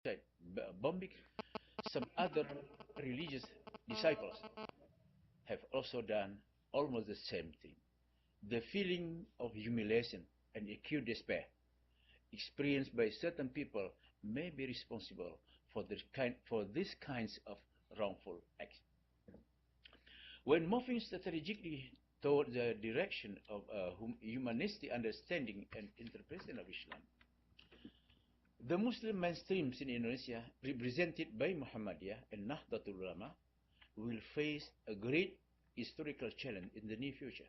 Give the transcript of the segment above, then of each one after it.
suicide bombing. Some other religious disciples have also done almost the same thing. The feeling of humiliation and acute despair experienced by certain people may be responsible for these kinds of wrongful acts. When moving strategically toward the direction of a humanistic understanding and interpretation of Islam, the Muslim mainstreams in Indonesia, represented by Muhammadiyah and Nahdlatul Ulama, will face a great historical challenge in the near future.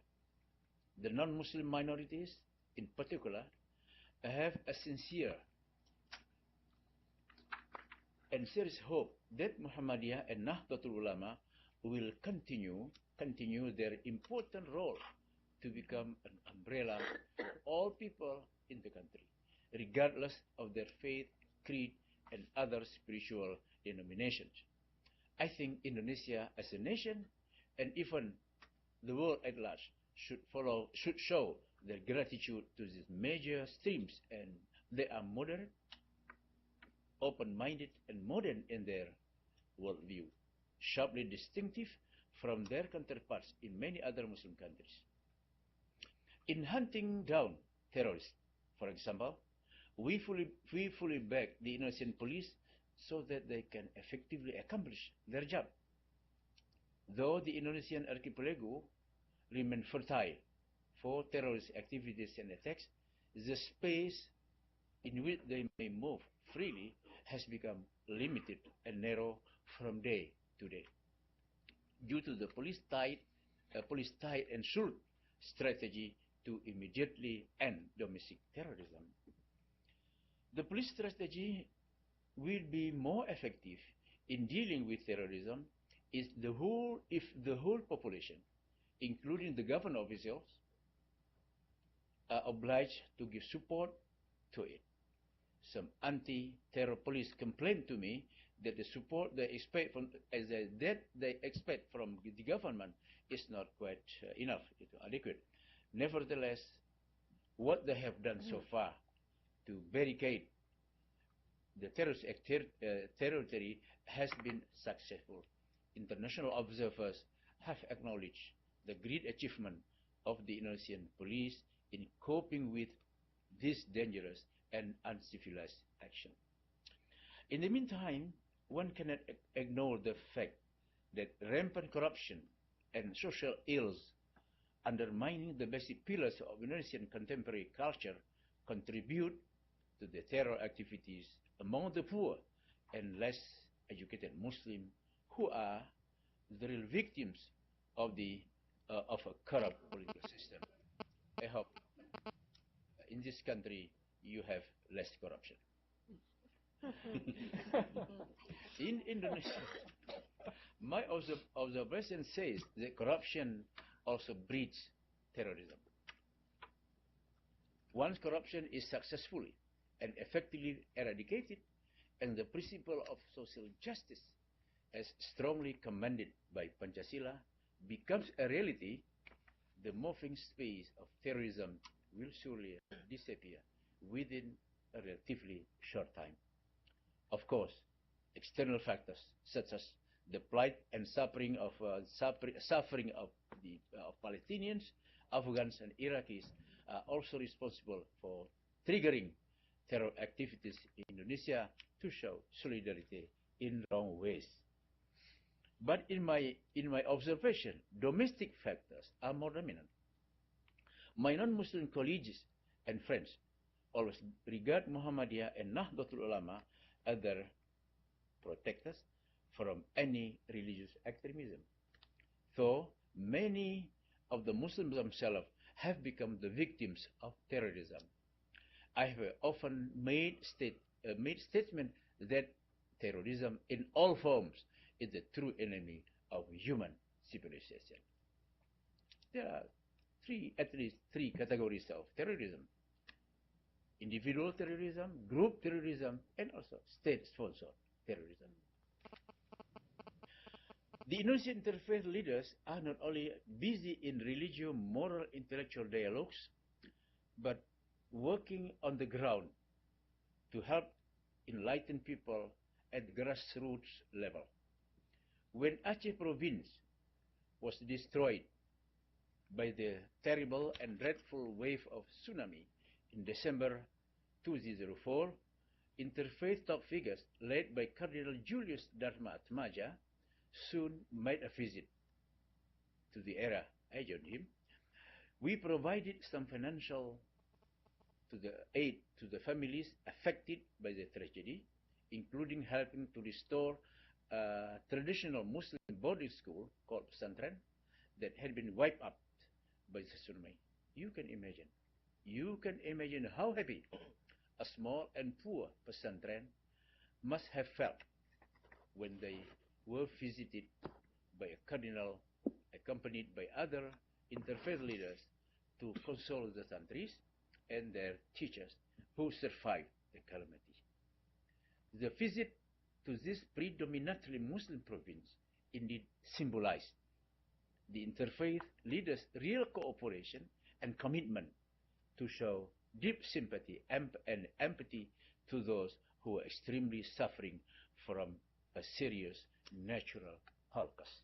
The non-Muslim minorities, in particular, have a sincere and serious hope that Muhammadiyah and Nahdlatul Ulama will continue their important role to become an umbrella for all people in the country, regardless of their faith, creed, and other spiritual denominations. I think Indonesia as a nation, and even the world at large, should show their gratitude to these major streams, and they are moderate, open-minded, and modern in their worldview, sharply distinctive from their counterparts in many other Muslim countries. In hunting down terrorists, for example, we fully back the Indonesian police so that they can effectively accomplish their job. Though the Indonesian archipelago remain fertile for terrorist activities and attacks, the space in which they may move freely has become limited and narrow from day to day, due to the police tight and sure strategy to immediately end domestic terrorism. The police strategy will be more effective in dealing with terrorism if the whole population, including the government officials, are obliged to give support to it. Some anti-terror police complained to me that the support they expect from the government is not quite enough, adequate. Nevertheless, what they have done so far to barricade the terrorist territory has been successful. International observers have acknowledged the great achievement of the Indonesian police in coping with this dangerous and uncivilized action. In the meantime, one cannot ignore the fact that rampant corruption and social ills undermining the basic pillars of Indonesian contemporary culture contribute to the terror activities among the poor and less educated Muslims, who are the real victims of a corrupt political system. I hope in this country you have less corruption. In Indonesia, my observation says that corruption also breeds terrorism. Once corruption is successfully and effectively eradicated, and the principle of social justice, as strongly commanded by Pancasila, becomes a reality, the moving space of terrorism will surely disappear within a relatively short time. Of course, external factors such as the plight and suffering of Palestinians, Afghans, and Iraqis are also responsible for triggering terror activities in Indonesia to show solidarity in wrong ways. But in my observation, domestic factors are more dominant. My non-Muslim colleagues and friends always regard Muhammadiyah and Nahdlatul Ulama as their protectors from any religious extremism. Though many of the Muslims themselves have become the victims of terrorism, I have often made statement that terrorism in all forms is the true enemy of human civilization. There are at least three categories of terrorism: individual terrorism, group terrorism, and also state-sponsored terrorism. The Indonesian interfaith leaders are not only busy in religious, moral, intellectual dialogues, but working on the ground to help enlighten people at grassroots level. When Aceh province was destroyed by the terrible and dreadful wave of tsunami in December 2004, interfaith top figures led by Cardinal Julius Dharma Atmaja soon made a visit to the area. I joined him. We provided some financial aid to the families affected by the tragedy, including helping to restore a traditional Muslim boarding school called Pesantren that had been wiped out by the tsunami. You can imagine. You can imagine how happy a small and poor Pesantren must have felt when they were visited by a cardinal accompanied by other interfaith leaders to console the santries and their teachers who survived the calamity. The visit to this predominantly Muslim province indeed symbolized the interfaith leaders' real cooperation and commitment to show deep sympathy and empathy to those who are extremely suffering from a serious natural holocaust.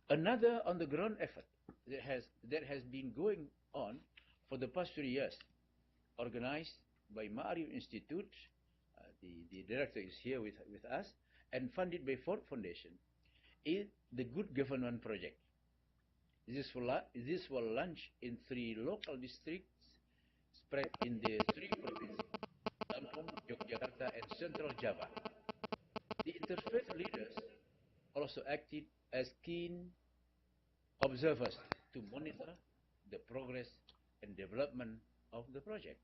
Another on-the-ground effort that has been going on for the past 3 years, organized by Ma'arif Institute, the director is here with us, and funded by Ford Foundation, is the Good Government Project. This will launch in 3 local districts spread in the 3 provinces, Lampung, Yogyakarta, and Central Java. The interfaith leaders also acted as keen observers to monitor the progress and development of the project.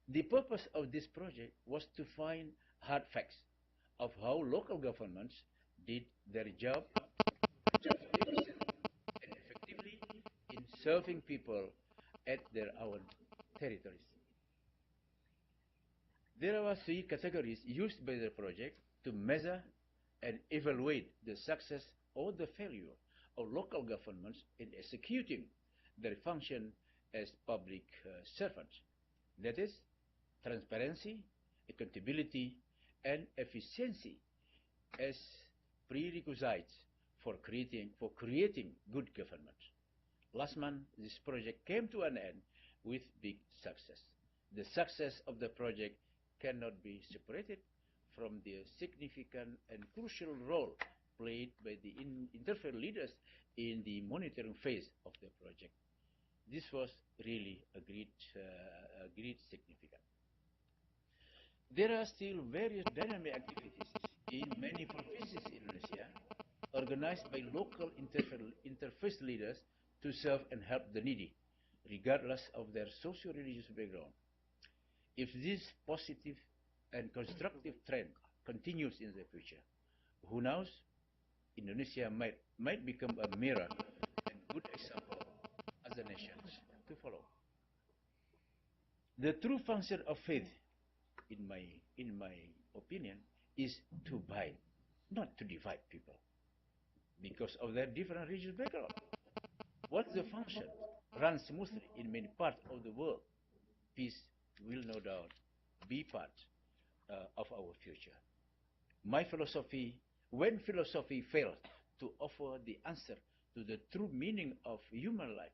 The purpose of this project was to find hard facts of how local governments did their job efficiently and effectively in serving people at their own territories. There are 3 categories used by the project to measure and evaluate the success or the failure of local governments in executing their function as public servants. That is, transparency, accountability, and efficiency as prerequisites for creating good government. Last month, this project came to an end with big success. The success of the project cannot be separated from the significant and crucial role played by the interfaith leaders in the monitoring phase of the project. This was really a great significance. There are still various dynamic activities in many provinces in Indonesia, organized by local interfaith leaders to serve and help the needy, regardless of their socio-religious background. If this positive and constructive trend continues in the future, who knows, Indonesia might become a mirror and good example as a nation to follow. The true function of faith, in my opinion, is to bind, not to divide people, because of their different religious background. Once the function runs smoothly in many parts of the world, peace will no doubt be part of our future. My philosophy, when philosophy fails to offer the answer to the true meaning of human life,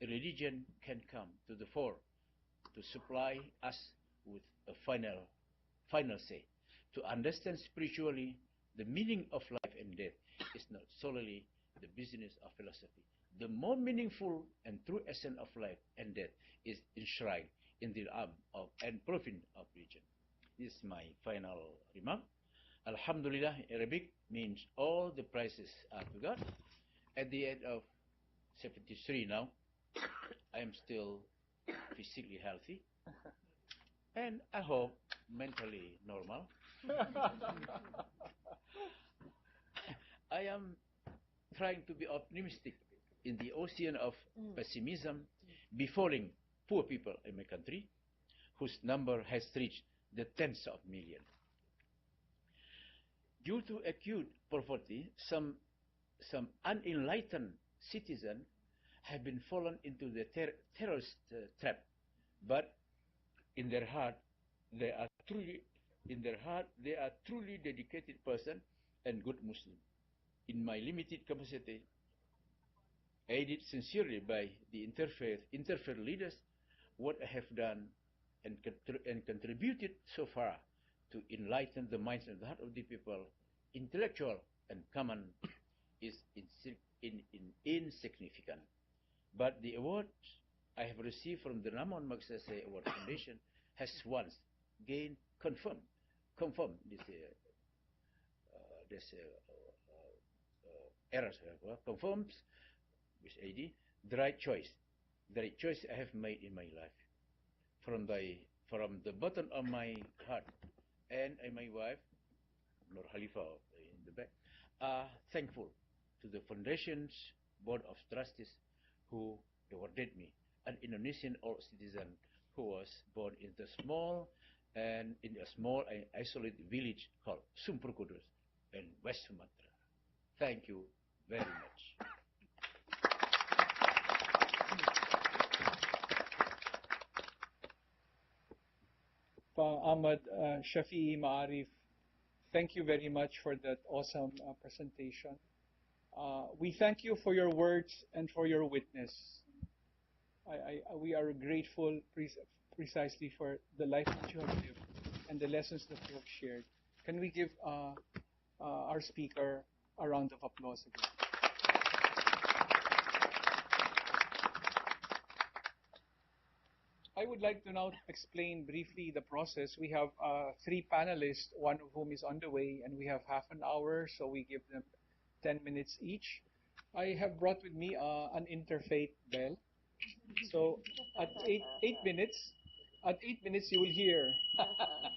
religion can come to the fore to supply us with a final say. To understand spiritually the meaning of life and death is not solely the business of philosophy. The more meaningful and true essence of life and death is enshrined in the arm of and profit of religion. This is my final remark. Alhamdulillah in Arabic means all the praises are to God. At the age of 73 now, I am still physically healthy and I hope mentally normal. I am trying to be optimistic in the ocean of pessimism befalling poor people in my country, whose number has reached the tens of millions. Due to acute poverty, some unenlightened citizens have been fallen into the terrorist trap, but in their heart They are truly, in their heart, they are truly dedicated person and good Muslim. In my limited capacity, aided sincerely by the interfaith leaders, what I have done and contributed so far to enlighten the minds and the heart of the people, intellectual and common, is insignificant. But the award I have received from the Ramon Magsaysay Award Foundation has once again confirmed this errors, confirms with AD the right choice I have made in my life from the bottom of my heart. And my wife, Nur Khalifa in the back, are thankful to the foundation's board of trustees who awarded me, an Indonesian old citizen who was born in a small and isolated village called Sumpur Kudus in West Sumatra. Thank you very much. Ahmad Shafi'i Ma'arif, thank you very much for that awesome presentation. We thank you for your words and for your witness. We are grateful precisely for the life that you have lived and the lessons that you have shared. Can we give our speaker a round of applause again? I would like to now explain briefly the process. We have 3 panelists, one of whom is on the way, and we have half an hour, so we give them 10 minutes each. I have brought with me an interfaith bell. So at 8 minutes, you will hear.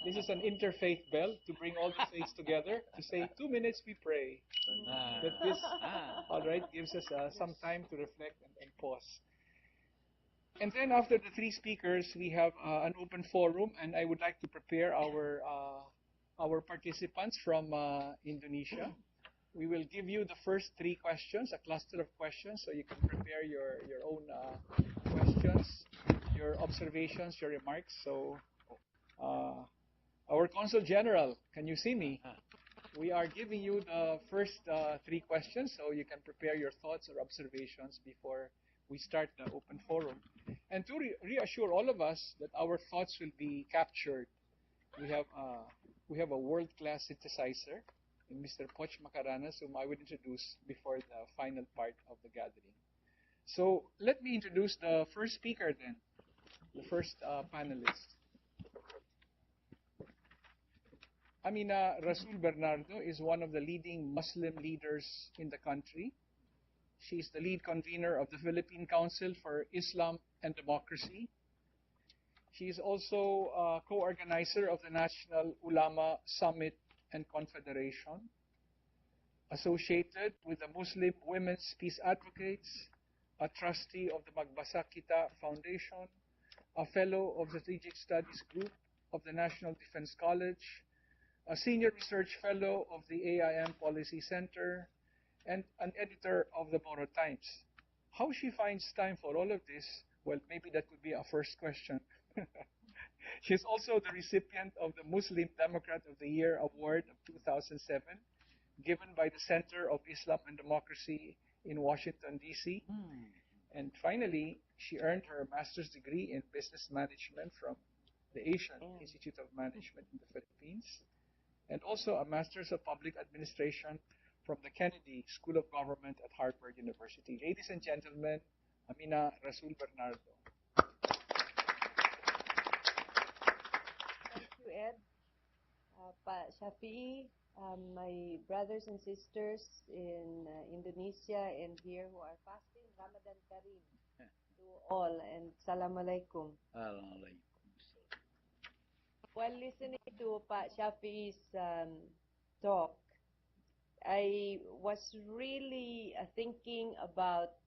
This is an interfaith bell to bring all the faiths together to say 2 minutes we pray. That this, all right, gives us some time to reflect and pause. And then after the 3 speakers, we have an open forum, and I would like to prepare our participants from Indonesia. We will give you the first 3 questions, a cluster of questions, so you can prepare your own questions, your observations, your remarks. So, our Consul General, can you see me? We are giving you the first 3 questions, so you can prepare your thoughts or observations before we start the open forum. And to reassure all of us that our thoughts will be captured, we have a world-class synthesizer in Mr. Poch Macaranas, whom I will introduce before the final part of the gathering. So let me introduce the first speaker then, the first panelist. Amina Rasul Bernardo is one of the leading Muslim leaders in the country. She is the lead convener of the Philippine Council for Islam and Democracy. She is also a co-organizer of the National Ulama Summit and Confederation, associated with the Muslim Women's Peace Advocates, a trustee of the Magbasa Kita Foundation, a fellow of the Strategic Studies Group of the National Defense College, a senior research fellow of the AIM Policy Center, and an editor of the Moro Times. How she finds time for all of this? Well, maybe that could be our first question. She is also the recipient of the Muslim Democrat of the Year Award of 2007, given by the Center of Islam and Democracy in Washington, D.C. And finally, she earned her master's degree in business management from the Asian Institute of Management in the Philippines, and also a master's of public administration from the Kennedy School of Government at Harvard University. Ladies and gentlemen, Amina Rasul Bernardo. Thank you, Ed. Pa Shafi'i, my brothers and sisters in Indonesia and here who are fasting, Ramadan Kareem to all, and Salam Alaikum. While listening to Pa Shafi'i's talk, I was really thinking about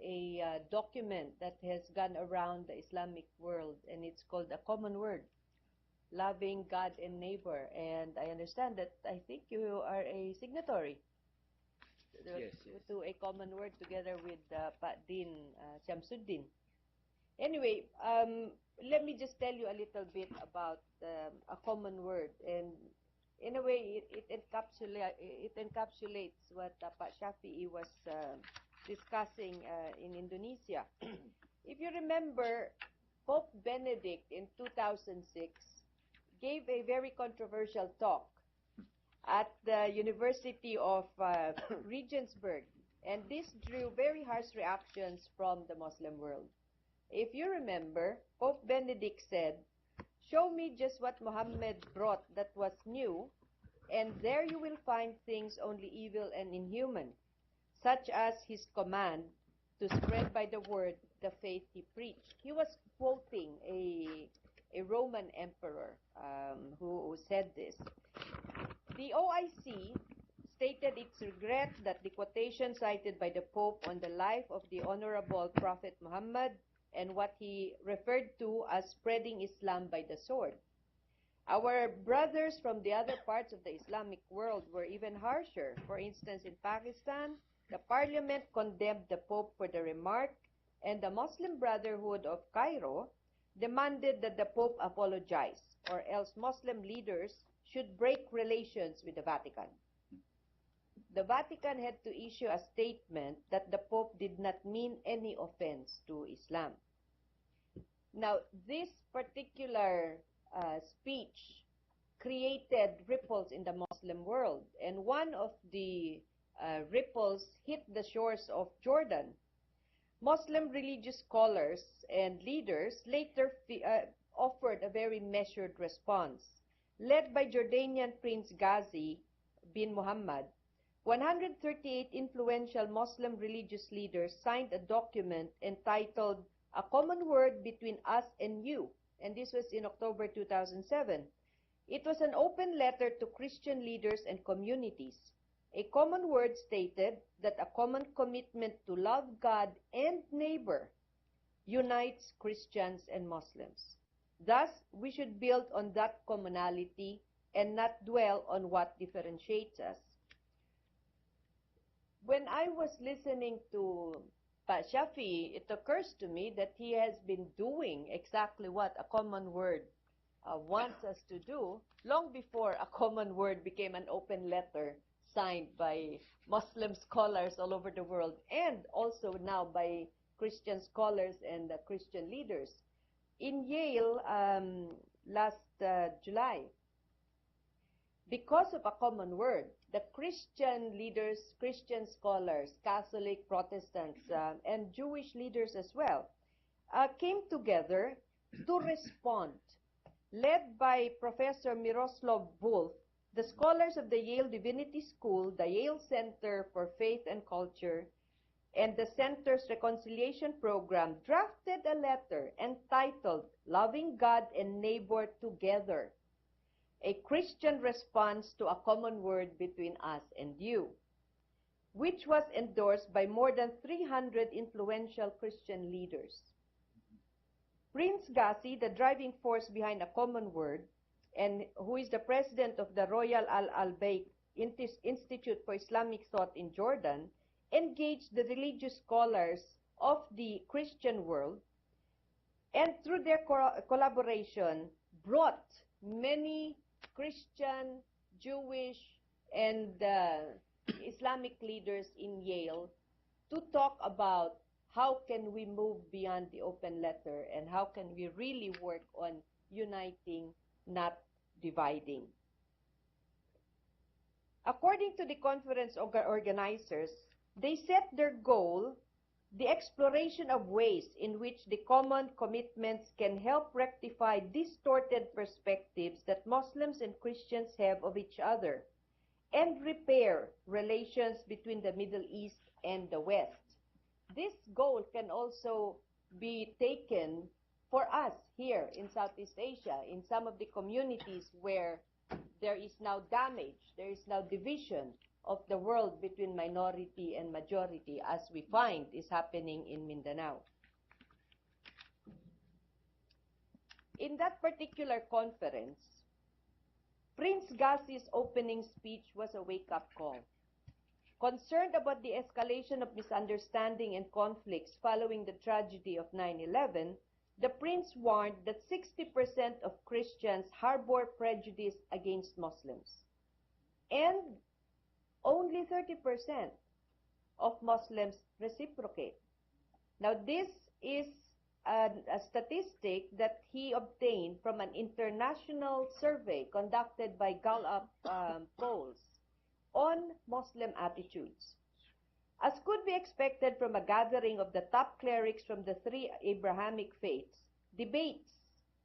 a document that has gone around the Islamic world, and it's called A Common Word, Loving God and Neighbor. And I understand that I think you are a signatory Yes. to A Common Word together with Pa Din Shamsuddin. Anyway, let me just tell you a little bit about a common word, and in a way, it encapsulates what Pa Shafi'i was discussing in Indonesia. If you remember, Pope Benedict in 2006 gave a very controversial talk at the University of Regensburg, and this drew very harsh reactions from the Muslim world. If you remember, Pope Benedict said, "Show me just what Muhammad brought that was new, and there you will find things only evil and inhuman, such as his command to spread by the word the faith he preached." He was quoting a Roman emperor who said this. The OIC stated its regret that the quotation cited by the Pope on the life of the Honorable Prophet Muhammad and what he referred to as spreading Islam by the sword. Our brothers from the other parts of the Islamic world were even harsher. For instance, in Pakistan, the parliament condemned the Pope for the remark, and the Muslim Brotherhood of Cairo demanded that the Pope apologize, or else Muslim leaders should break relations with the Vatican. The Vatican had to issue a statement that the Pope did not mean any offense to Islam. Now, this particular speech created ripples in the Muslim world, and one of the ripples hit the shores of Jordan. Muslim religious scholars and leaders later offered a very measured response. Led by Jordanian Prince Ghazi bin Muhammad, 138 influential Muslim religious leaders signed a document entitled "A Common Word Between Us and You," and this was in October 2007. It was an open letter to Christian leaders and communities. A common word stated that a common commitment to love God and neighbor unites Christians and Muslims. Thus, we should build on that commonality and not dwell on what differentiates us. When I was listening to Pa Shafi, it occurs to me that he has been doing exactly what a common word wants us to do long before a common word became an open letter signed by Muslim scholars all over the world, and also now by Christian scholars and Christian leaders. In Yale last July, because of a common word, the Christian leaders, Christian scholars, Catholic, Protestants, and Jewish leaders as well, came together to respond. Led by Professor Miroslav Volf, the scholars of the Yale Divinity School, the Yale Center for Faith and Culture, and the Center's Reconciliation Program drafted a letter entitled "Loving God and Neighbor Together, a Christian Response to a Common Word Between Us and You," which was endorsed by more than 300 influential Christian leaders. Prince Ghazi, the driving force behind A Common Word, and who is the president of the Royal Al-Albaik Institute for Islamic Thought in Jordan, engaged the religious scholars of the Christian world, and through their collaboration brought many Christian, Jewish, and Islamic leaders in Yale to talk about how can we move beyond the open letter and how can we really work on uniting, not dividing. According to the conference organizers, they set their goal the exploration of ways in which the common commitments can help rectify distorted perspectives that Muslims and Christians have of each other and repair relations between the Middle East and the West. This goal can also be taken for us here in Southeast Asia, in some of the communities where there is now damage, there is now division of the world between minority and majority, as we find is happening in Mindanao. In that particular conference, Prince Ghazi's opening speech was a wake-up call. Concerned about the escalation of misunderstanding and conflicts following the tragedy of 9/11, the prince warned that 60% of Christians harbor prejudice against Muslims, and only 30% of Muslims reciprocate. Now, this is a statistic that he obtained from an international survey conducted by Gallup polls on Muslim attitudes. As could be expected from a gathering of the top clerics from the three Abrahamic faiths, debates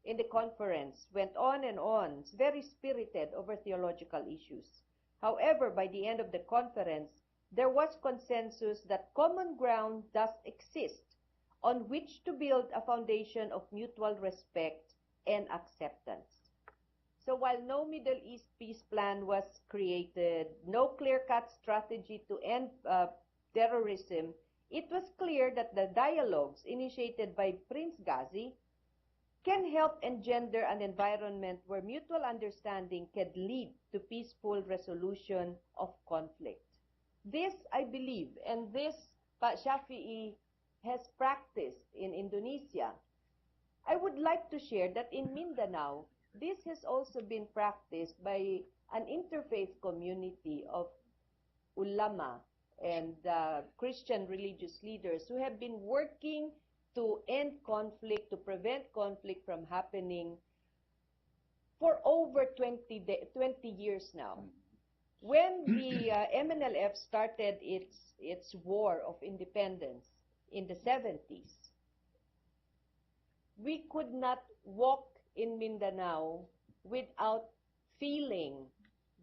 in the conference went on and on, very spirited over theological issues. However, by the end of the conference, there was consensus that common ground does exist on which to build a foundation of mutual respect and acceptance. So while no Middle East peace plan was created, no clear-cut strategy to end terrorism, it was clear that the dialogues initiated by Prince Ghazi can help engender an environment where mutual understanding can lead to peaceful resolution of conflict. This, I believe, and this Pa Shafi'i has practiced in Indonesia. I would like to share that in Mindanao, this has also been practiced by an interfaith community of ulama and Christian religious leaders who have been working to end conflict, to prevent conflict from happening for over 20 years now. When the MNLF started its war of independence in the 70s, we could not walk in Mindanao without feeling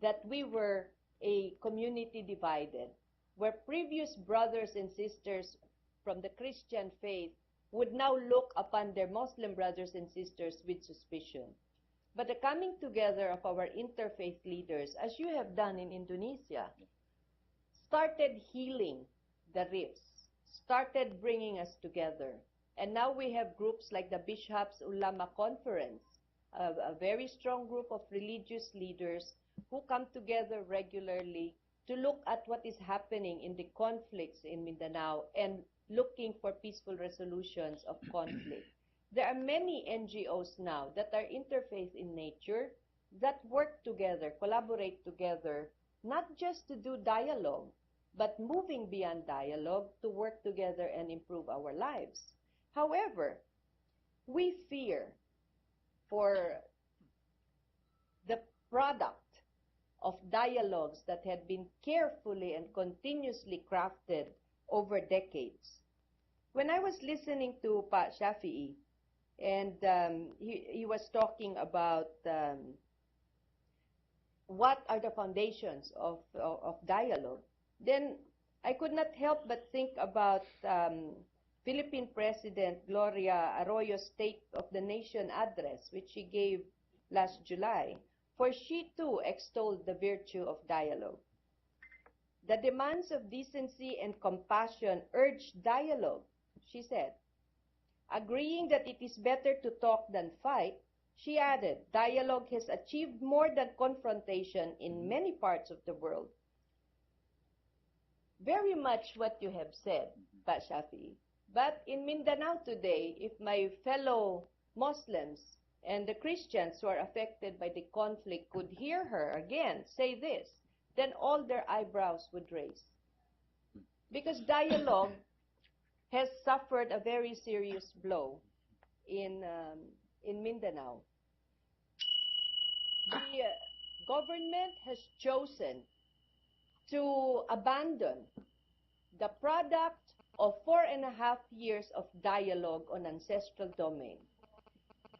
that we were a community divided, where previous brothers and sisters from the Christian faith would now look upon their Muslim brothers and sisters with suspicion. But the coming together of our interfaith leaders, as you have done in Indonesia, started healing the rifts, started bringing us together. And now we have groups like the Bishops' Ulama Conference, a very strong group of religious leaders who come together regularly to look at what is happening in the conflicts in Mindanao and looking for peaceful resolutions of conflict. There are many NGOs now that are interfaith in nature that work together, collaborate together, not just to do dialogue, but moving beyond dialogue to work together and improve our lives. However, we fear for the product of dialogues that had been carefully and continuously crafted over decades. When I was listening to Pa Shafi'i, and he was talking about what are the foundations of dialogue, then I could not help but think about Philippine President Gloria Arroyo's State of the Nation address, which she gave last July, for she too extolled the virtue of dialogue. The demands of decency and compassion urge dialogue, she said. Agreeing that it is better to talk than fight, she added, dialogue has achieved more than confrontation in many parts of the world. Very much what you have said, Pa Shafi'i. But in Mindanao today, if my fellow Muslims and the Christians who are affected by the conflict could hear her again say this, then all their eyebrows would raise. Because dialogue has suffered a very serious blow in Mindanao. The government has chosen to abandon the product of 4.5 years of dialogue on ancestral domain.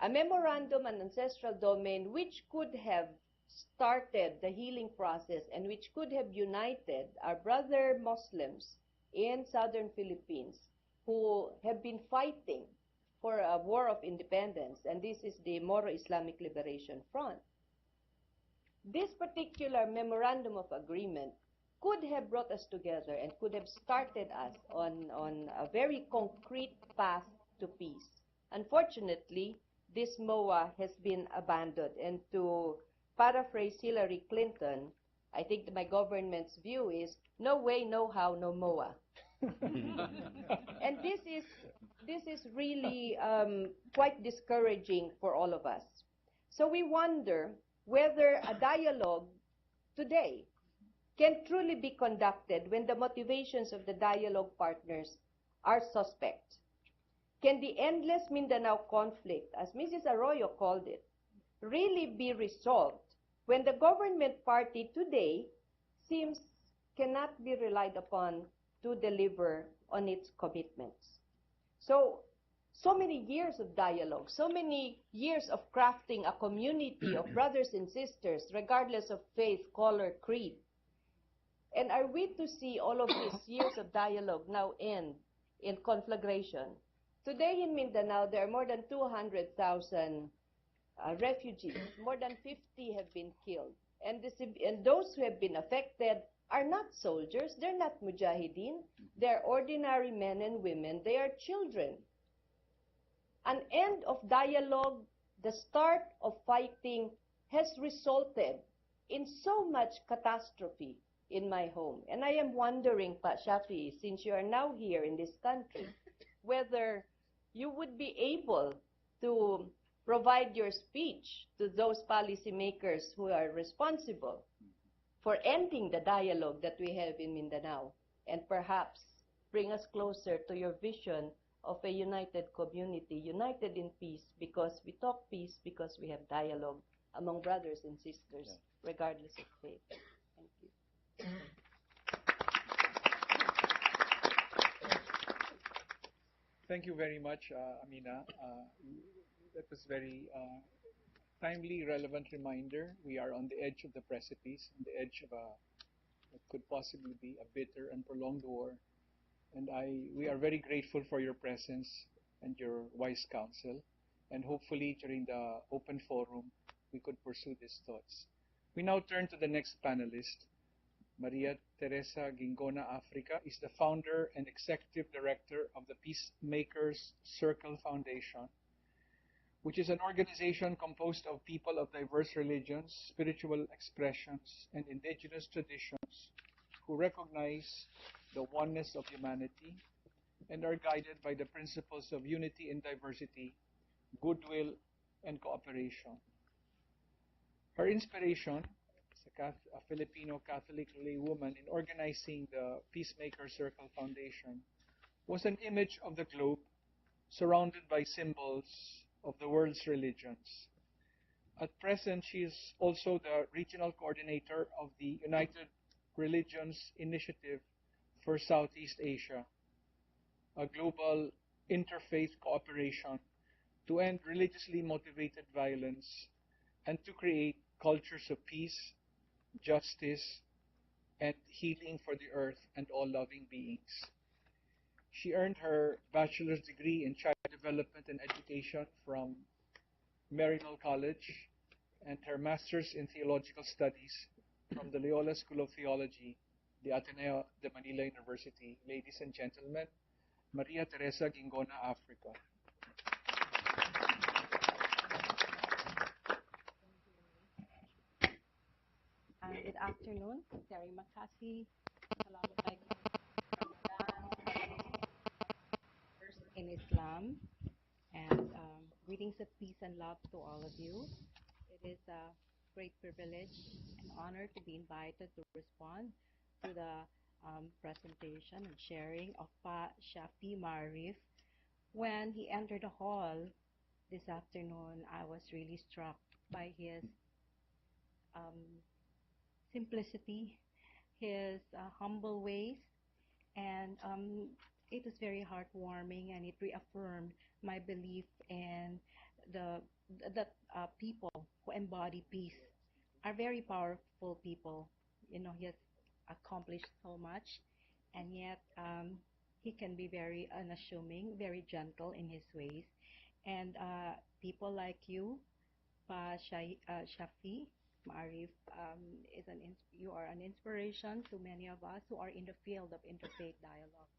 A memorandum on ancestral domain which could have started the healing process and which could have united our brother Muslims in southern Philippines who have been fighting for a war of independence, and this is the Moro Islamic Liberation Front. This particular memorandum of agreement could have brought us together and could have started us on a very concrete path to peace. Unfortunately, this MOA has been abandoned, and to paraphrase Hillary Clinton, I think my government's view is, no way, no how, no MOA. And this is really quite discouraging for all of us. So we wonder whether a dialogue today can truly be conducted when the motivations of the dialogue partners are suspect. Can the endless Mindanao conflict, as Mrs. Arroyo called it, really be resolved when the government party today seems cannot be relied upon to deliver on its commitments? So many years of dialogue, so many years of crafting a community of brothers and sisters, regardless of faith, color, creed. And are we to see all of these years of dialogue now end in conflagration? Today in Mindanao, there are more than 200,000 refugees. More than 50 have been killed. And those who have been affected are not soldiers. They're not mujahideen. They're ordinary men and women. They are children. An end of dialogue, the start of fighting, has resulted in so much catastrophe in my home. And I am wondering, Pa Shafi, since you are now here in this country, whether you would be able to provide your speech to those policymakers who are responsible for ending the dialogue that we have in Mindanao, and perhaps bring us closer to your vision of a united community, united in peace, because we talk peace, because we have dialogue among brothers and sisters, regardless of faith. Thank you. Thank you very much, Amina. That was very timely, relevant reminder. We are on the edge of the precipice, on the edge of what could possibly be a bitter and prolonged war. And we are very grateful for your presence and your wise counsel. And hopefully, during the open forum, we could pursue these thoughts. We now turn to the next panelist. Maria Teresa Gingona Africa is the founder and executive director of the Peacemakers Circle Foundation, which is an organization composed of people of diverse religions, spiritual expressions, and indigenous traditions who recognize the oneness of humanity and are guided by the principles of unity in diversity, goodwill, and cooperation. Her inspiration as a Filipino Catholic laywoman in organizing the Peacemaker Circle Foundation was an image of the globe surrounded by symbols of the world's religions. At present, she is also the regional coordinator of the United Religions Initiative for Southeast Asia, a global interfaith cooperation to end religiously motivated violence and to create cultures of peace, justice, and healing for the earth and all loving beings. She earned her bachelor's degree in child development and education from Maryknoll College and her master's in theological studies from the Loyola School of Theology, the Ateneo de Manila University. Ladies and gentlemen, Maria Teresa Gingona Africa. Good afternoon. Terima kasih. Assalamualaikum. First in Islam, and greetings of peace and love to all of you. It is a great privilege and honor to be invited to respond to the presentation and sharing of Pa Shafi Marif. When he entered the hall this afternoon, I was really struck by his simplicity, his humble ways, and it was very heartwarming, and it reaffirmed my belief in that people who embody peace are very powerful people. You know, he has accomplished so much, and yet he can be very unassuming, very gentle in his ways, and people like you, Pa Shafi Marif, you are an inspiration to many of us who are in the field of interfaith dialogue.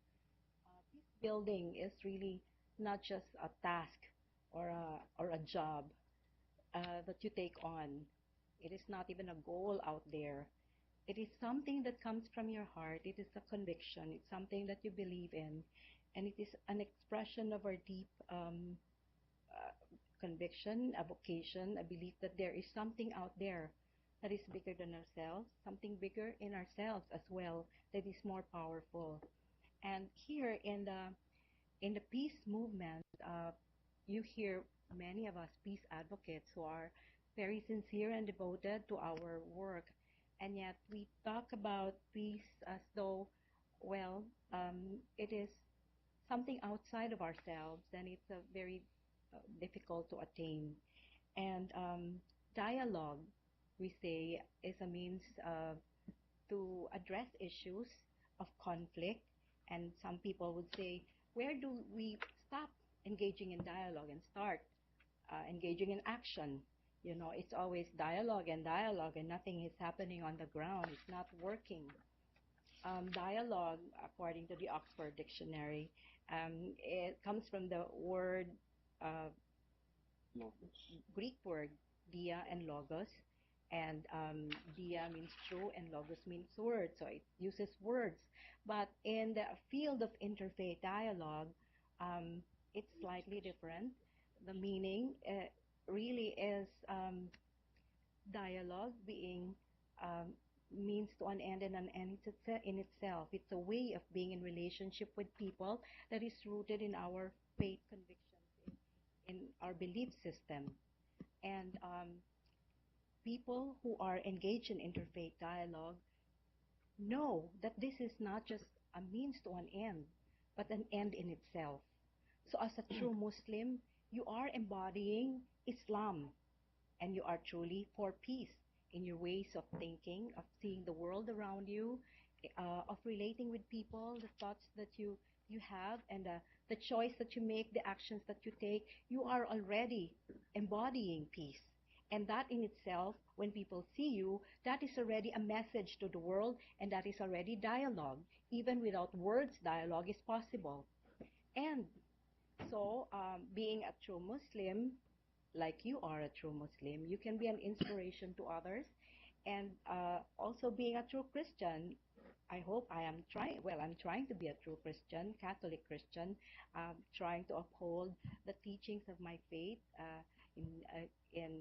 Peace building is really not just a task or a job that you take on. It is not even a goal out there. It is something that comes from your heart. It is a conviction. It's something that you believe in. And it is an expression of our deep uh, conviction, a vocation, a belief that there is something out there that is bigger than ourselves, something bigger in ourselves as well that is more powerful. And here in the peace movement, you hear many of us peace advocates who are very sincere and devoted to our work, and yet we talk about peace as though, well, it is something outside of ourselves, and it's a very difficult to attain. And dialogue, we say, is a means to address issues of conflict. And some people would say, where do we stop engaging in dialogue and start engaging in action? You know, it's always dialogue, and nothing is happening on the ground. It's not working. Dialogue, according to the Oxford Dictionary, it comes from the word, uh, Greek word, dia and logos. And dia means true, and logos means word, so it uses words. But in the field of interfaith dialogue, um, it's slightly different. The meaning really is dialogue being um, means to an end and an end in itself. It's a way of being in relationship with people that is rooted in our faith convictions, in our belief system. And people who are engaged in interfaith dialogue know that this is not just a means to an end, but an end in itself. So, as a true Muslim, you are embodying Islam, and you are truly for peace in your ways of thinking, of seeing the world around you, of relating with people, the thoughts that you have, and the choice that you make, the actions that you take. You are already embodying peace. And that in itself, when people see you, that is already a message to the world, and that is already dialogue. Even without words, dialogue is possible. And so, being a true Muslim, like you are a true Muslim, you can be an inspiration to others. And also being a true Christian, I hope I am trying, well, I'm trying to be a true Christian, Catholic Christian, trying to uphold the teachings of my faith in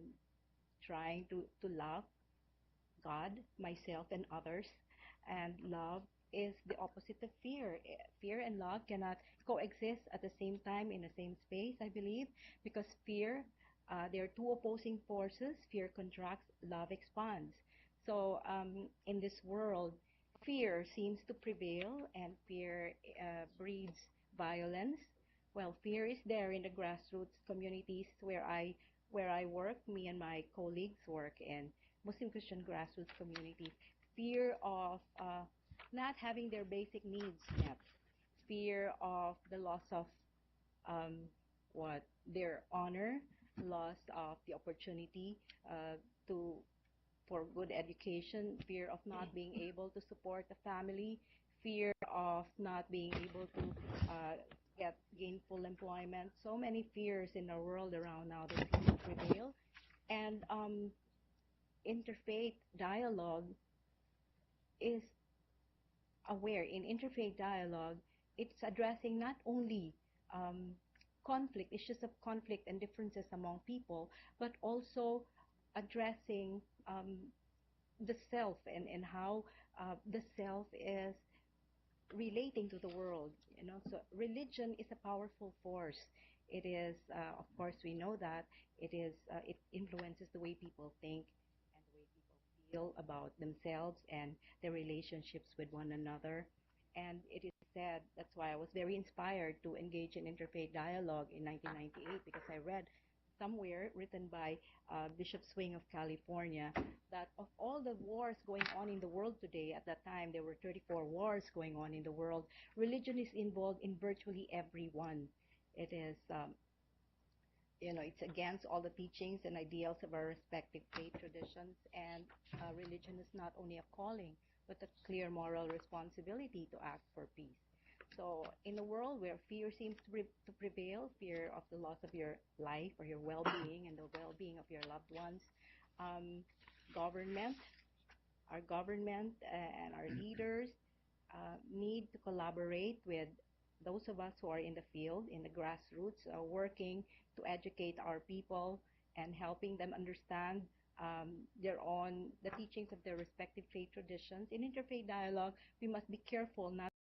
trying to love God, myself, and others. And love is the opposite of fear. Fear and love cannot coexist at the same time in the same space, I believe, because fear, there are two opposing forces. Fear contracts, love expands. So in this world, fear seems to prevail, and fear breeds violence. Well, fear is there in the grassroots communities where I work. Me and my colleagues work in Muslim Christian grassroots community. Fear of not having their basic needs met, fear of the loss of um, what their honor, loss of the opportunity to for good education, fear of not being able to support the family, fear of not being able to uh, get gainful employment. So many fears in the world around now that seem to prevail. And interfaith dialogue is aware. In interfaith dialogue, it's addressing not only um, conflict, issues of conflict and differences among people, but also addressing the self, and how the self is relating to the world. You know, so religion is a powerful force. It is, of course, we know that it influences the way people think and the way people feel about themselves and their relationships with one another. And it is said, that's why I was very inspired to engage in interfaith dialogue in 1998, because I read somewhere written by Bishop Swing of California that of all the wars going on in the world today, at that time there were 34 wars going on in the world, religion is involved in virtually every one. It is, it's against all the teachings and ideals of our respective faith traditions, and religion is not only a calling, but a clear moral responsibility to act for peace. So, in a world where fear seems to prevail, fear of the loss of your life or your well-being and the well-being of your loved ones, um, government, our government and our leaders need to collaborate with those of us who are in the field, in the grassroots, working to educate our people and helping them understand the teachings of their respective faith traditions. In interfaith dialogue, we must be careful not